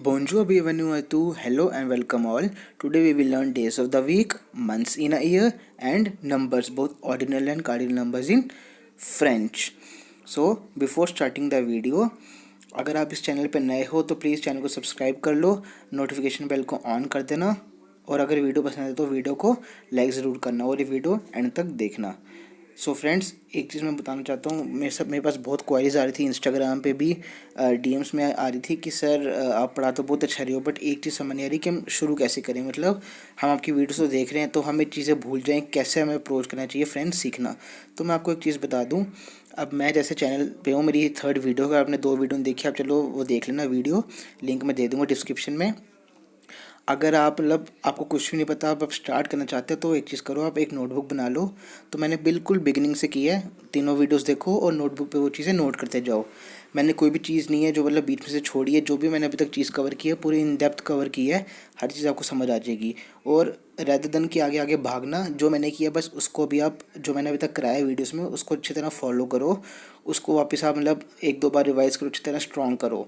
Bonjour, bienvenue to hello and welcome all. Today we will learn days of the week, months in a year, and numbers, both ordinal and cardinal numbers in French. So before starting the video, अगर आप इस channel पर नए हो तो please channel को subscribe कर लो, notification bell को ऑन कर देना, और अगर वीडियो पसंद है तो वीडियो को लाइक ज़रूर करना और ये वीडियो एंड तक देखना। सो फ्रेंड्स, एक चीज़ मैं बताना चाहता हूँ, मेरे पास बहुत क्वारीज आ रही थी, इंस्टाग्राम पे भी डीएम्स में आ रही थी कि सर आप पढ़ा तो बहुत अच्छा रही हो, बट एक चीज़ समझ नहीं आ रही कि हम शुरू कैसे करें। मतलब हम आपकी वीडियोस तो देख रहे हैं तो हमें चीज़ें भूल जाएं, कैसे हमें अप्रोच करना चाहिए फ्रेंड्स, सीखना। तो मैं आपको एक चीज़ बता दूँ, अब मैं जैसे चैनल पे हूँ, मेरी 3rd वीडियो है, आपने 2 वीडियो देखी, आप चलो वो देख लेना वीडियो, लिंक मैं दे दूँगा डिस्क्रिप्शन में। अगर आप मतलब आपको कुछ भी नहीं पता, आप स्टार्ट करना चाहते हो तो एक चीज़ करो, आप एक नोटबुक बना लो। तो मैंने बिल्कुल बिगिनिंग से की है, तीनों वीडियोस देखो और नोटबुक पे वो चीज़ें नोट करते जाओ। मैंने कोई भी चीज़ नहीं है जो मतलब बीच में से छोड़ी है, जो भी मैंने अभी तक चीज़ कवर की है पूरी इन डेप्थ कवर की है, हर चीज़ आपको समझ आ जाएगी। और रेदर देन कि आगे आगे भागना, जो मैंने किया बस उसको भी आप, जो मैंने अभी तक कराया वीडियोस में, उसको अच्छी तरह फॉलो करो, उसको वापस आप मतलब 1-2 बार रिवाइज करो, अच्छी तरह स्ट्रॉन्ग करो।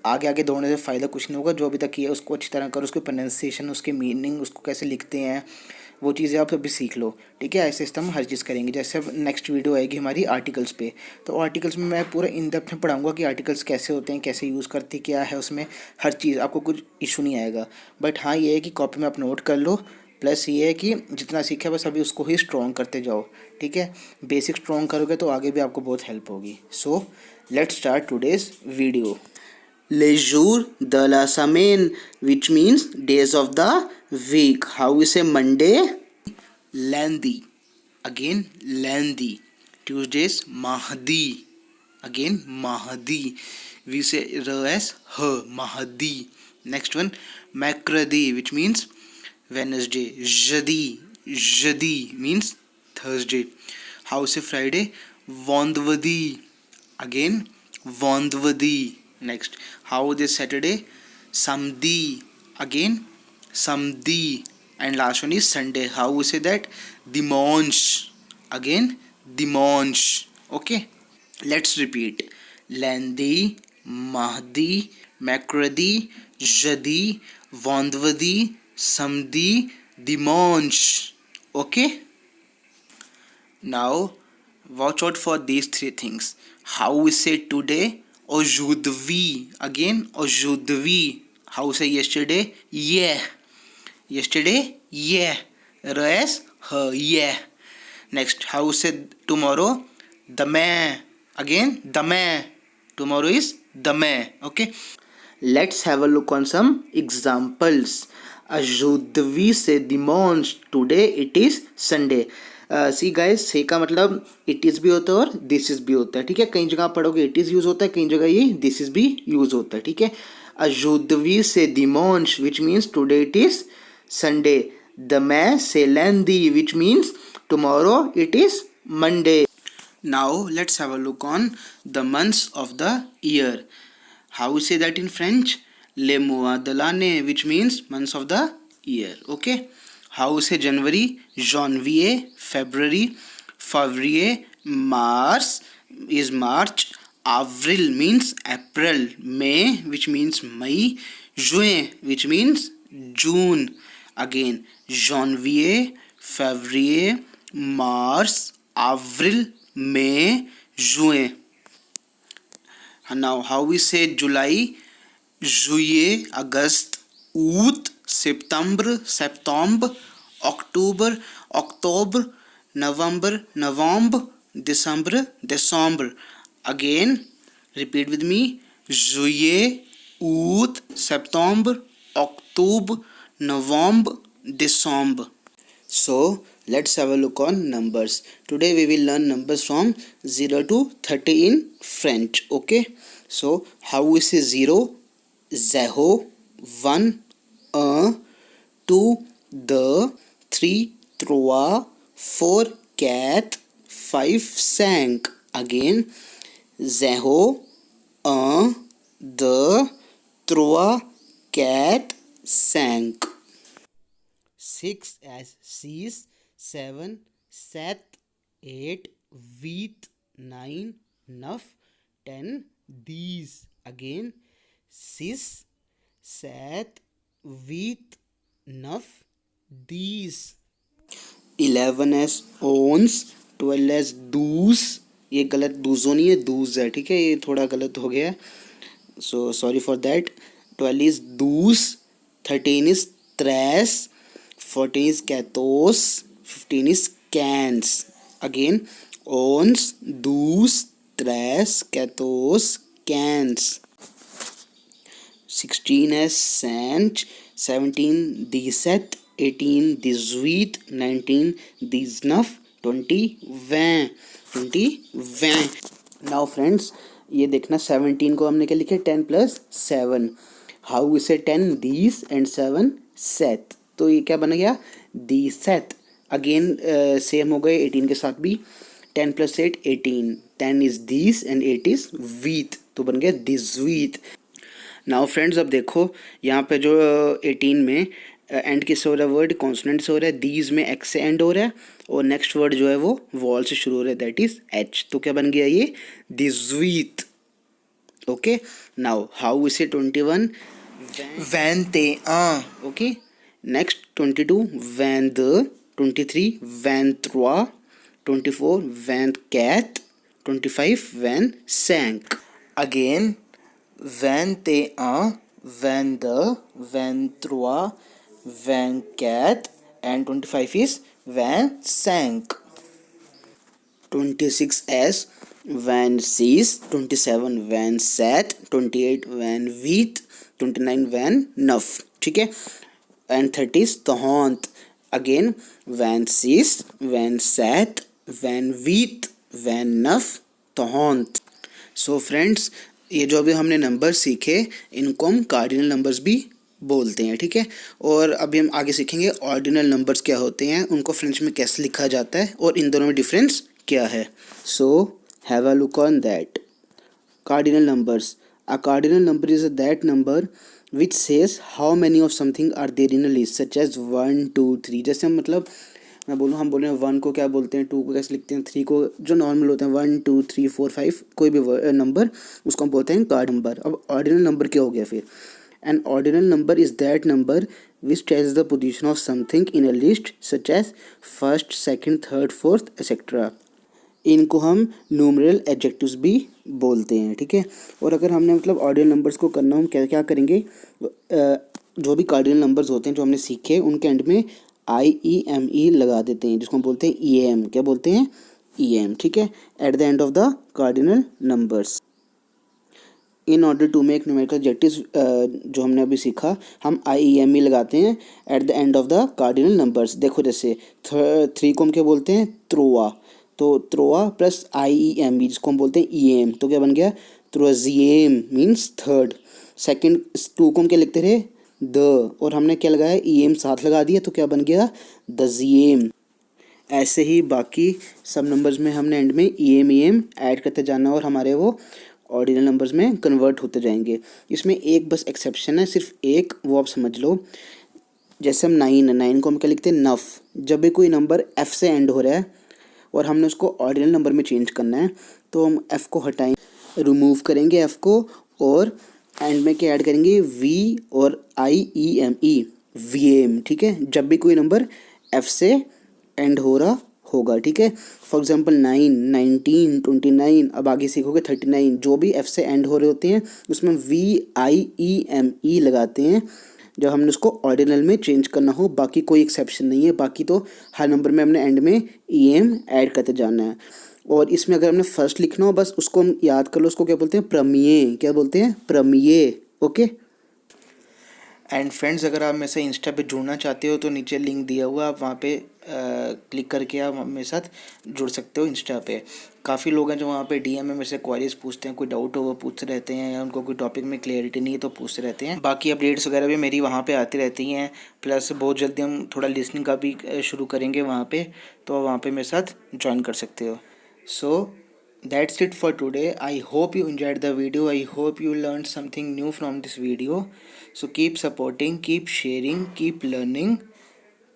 आगे आगे दौड़ने से फ़ायदा कुछ नहीं होगा, जो अभी तक किया है उसको अच्छी तरह करो, उसकी प्रोनाउंसिएशन, उसके मीनिंग, उसको कैसे लिखते हैं, वो चीज़ें आप अभी सीख लो, ठीक है। ऐसे हम हर चीज़ करेंगे। जैसे अब नेक्स्ट वीडियो आएगी हमारी आर्टिकल्स पे, तो आर्टिकल्स में मैं पूरा इन डेप्थ में पढ़ाऊंगा कि आर्टिकल्स कैसे होते हैं, कैसे यूज़ करते, क्या है उसमें, हर चीज़ आपको कुछ इशू नहीं आएगा। बट हाँ, ये है कि कॉपी में आप नोट कर लो, प्लस ये है कि जितना सीखा बस अभी उसको ही स्ट्रॉन्ग करते जाओ, ठीक है। बेसिक स्ट्रॉन्ग करोगे तो आगे भी आपको बहुत हेल्प होगी। So let's start today's video. Les jours de la semaine, which means days of the week. How we say Monday? Lundi. Again, Lundi. Tuesdays, Mahdi. Again, Mahdi. We say R as H, Mahdi. Next one, Makradi, which means Wednesday. Jadi. Jadi means Thursday. How we say Friday? Vandvadi. Again, Vandvadi. Next, how this Saturday? Samdi. Again, Samdi. And last one is Sunday. How we say that? Dimanche. Again, Dimanche. Okay, let's repeat. Lundi, Mahdi, Makradi, Jadi, Vandvadi, Samdi, Dimanche. Okay, now watch out for these 3 things. How we say today? Aujourd'hui. Again, aujourd'hui. How we say yesterday? Yeah. Yesterday? Yeah. Res? Her. Yeah. Next, how we say tomorrow? Demain. Again, demain. Tomorrow is demain. Okay. Let's have a look on some examples. Aujourd'hui से dimanche. Today it is Sunday. See guys, से का मतलब it is भी होता है और this is भी होता है, ठीक है। कई जगह आप पढ़ोगे इट इज़ यूज़ होता है, कई जगह ये दिस इज़ भी यूज़ होता है, ठीक है। aujourd'hui से dimanche which means today it is Sunday. demain से lundi which means tomorrow it is Monday. Now let's have a look on the months of the year. How we say that in French? Les mois de l'année, which means months of the year. Okay. How we say January? Janvier. February. Février. Mars is March. Avril means April. May, which means May. Juin, which means June. Again, Janvier, Février, Mars, Avril, May, Juin. And now how we say July? Juillet, August, août, septembre, septembre, octobre, octobre, november, novembre, december, december. Again, repeat with me. Juillet, août, septembre, octobre, november, december. So let's have a look on numbers. Today we will learn numbers from 0 to 30 in French. Okay, so how we say 0? Zéro, 1, 1, 2, 2, 3, 3, 4, 4, 5, 5. Again, 0, 1, 2, 3, 4, 5. 6 as 6, 7, 7, 8, 8, 9, 9, 10, these. Again, 6, 7 with naf these. 11 as ons, 12 as दूस. ये गलत दूसो नहीं है, दूस है, ठीक है, ये थोड़ा गलत हो गया, so sorry for that. 12 is दूस, 13 is त्रेस, 14 is kathos, 15 is cans. Again, ons, dus, tres, kathos, cans. 16 as sant, 17 diset, 18 disuit, 19 disnuff, 20 van. 20 van. Now friends, ये देखना 17 को हमने क्या लिखे 10 plus 7. हाउ इसे 10 these and 7 set. तो ये क्या बन गया दी सेट. अगेन सेम हो गए 18 के साथ भी. 10 plus 8 18. 10 is these and 8 is with, तो बन गया दिस विथ. नाउ फ्रेंड्स अब देखो यहाँ पे जो 18 में एंड किससे हो रहा है वर्ड, कॉन्सोनेंट से हो रहा है. दीज में एक्स से एंड हो रहा है और नेक्स्ट वर्ड जो है वो वॉल से शुरू हो रहा है, दैट इज एच. तो क्या बन गया ये this with. Okay, now how इसे 21 वैन ते आ. Okay, next 22 van the, 23 van trois, 24 van cat, 25 van sank. Again, van te un, van the, van trois, van cat, and 25 is van sank. 26 as van sees, 27 van sat, 28 van wheat, 29 van nuff. ठीक है, and 30 is तहौंत. Again, van sees, van sat, van wheat, van nuff, तहौंत. So friends, ये जो अभी हमने number सीखे इनको हम cardinal numbers भी बोलते हैं, ठीक है. और अभी हम आगे सीखेंगे ऑर्डिनल नंबर्स क्या होते हैं, उनको फ्रेंच में कैसे लिखा जाता है और इन दोनों में डिफरेंस क्या है. So have a look on that. Cardinal numbers. A cardinal number is that number which says how many of something are there in a list such as 1 2 3. जैसे हम मतलब मैं बोलूँ, हम बोल रहे हैं 1 को क्या बोलते हैं, 2 को कैसे लिखते हैं, 3 को जो नॉर्मल होते हैं 1 2 3 4 5 कोई भी नंबर उसको हम बोलते हैं कार्ड नंबर. अब ऑर्डिनल नंबर क्या हो गया फिर. An ordinal number is that number which tells the position of something in a list such as first second third fourth etcetera. इनको हम न्यूमरल एडजेक्टिव्स भी बोलते हैं, ठीक है. और अगर हमने मतलब ऑर्डिनल नंबर्स को करना हम क्या क्या करेंगे, जो भी कार्डिनल नंबर्स होते हैं जो हमने सीखे उनके एंड में IEME लगा देते हैं, जिसको हम बोलते हैं EM. क्या बोलते हैं EM, ठीक है, at the end of the cardinal numbers. In order to make numerical adjectives जो हमने अभी सीखा हम IEME लगाते हैं at the end of the cardinal numbers. देखो जैसे 3 को हम क्या बोलते हैं त्रोआ, तो त्रोआ प्लस IEME जिसको हम बोलते हैं EM, तो क्या बन गया त्रोजिएम मीन्स थर्ड. सेकंड 2 को हम क्या लिखते रहे द, और हमने क्या लगाया EM साथ लगा दिया, तो क्या बन गया दजिएम. ऐसे ही बाकी सब नंबर्स में हमने एंड में EM ऐड करते जाना और हमारे वो ऑर्डिनल नंबर्स में कन्वर्ट होते जाएंगे. इसमें एक बस एक्सेप्शन है, सिर्फ एक, वो आप समझ लो. जैसे हम 9 को हम क्या लिखते हैं नफ. जब भी कोई नंबर F से एंड हो रहा है और हमने उसको ऑर्डिनल नंबर में चेंज करना है तो हम F को हटाएंगे, रिमूव करेंगे F को और एंड में क्या ऐड करेंगे V और IEME VM, ठीक है. जब भी कोई नंबर F से एंड हो रहा होगा, ठीक है. फॉर एग्जांपल 9 19 29, अब आगे सीखोगे 39, जो भी F से एंड हो रहे होते हैं उसमें VIEME लगाते हैं जब हमने उसको ऑर्डिनल में चेंज करना हो. बाकी कोई एक्सेप्शन नहीं है, बाकी तो हर नंबर में हमने एंड में EM ऐड करते जाना है. और इसमें अगर हमने फर्स्ट लिखना हो बस उसको हम याद कर लो, उसको क्या बोलते हैं प्रमेय. क्या बोलते हैं प्रमेय. ओके. एंड फ्रेंड्स, अगर आप मेरे से इंस्टा पे जुड़ना चाहते हो तो नीचे लिंक दिया हुआ, आप वहाँ पे क्लिक करके आप मेरे साथ जुड़ सकते हो इंस्टा पे. काफ़ी लोग हैं जो वहाँ पे DM में मेरे से क्वेरीज पूछते हैं, कोई डाउट हो वो पूछते रहते हैं, या उनको कोई टॉपिक में क्लियरिटी नहीं है तो पूछते रहते हैं. बाकी अपडेट्स वगैरह भी मेरी वहाँ पे आती रहती हैं. प्लस बहुत जल्दी हम थोड़ा लिसनिंग का भी शुरू करेंगे वहाँ पे, तो वहाँ पे मेरे साथ ज्वाइन कर सकते हो. सो that's it for today. I hope you enjoyed the video. I hope you learned something new from this video. So keep supporting, keep sharing, keep learning.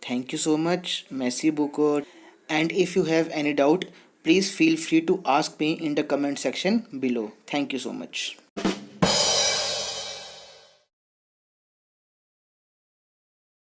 Thank you so much. Merci beaucoup. And if you have any doubt, please feel free to ask me in the comment section below. Thank you so much.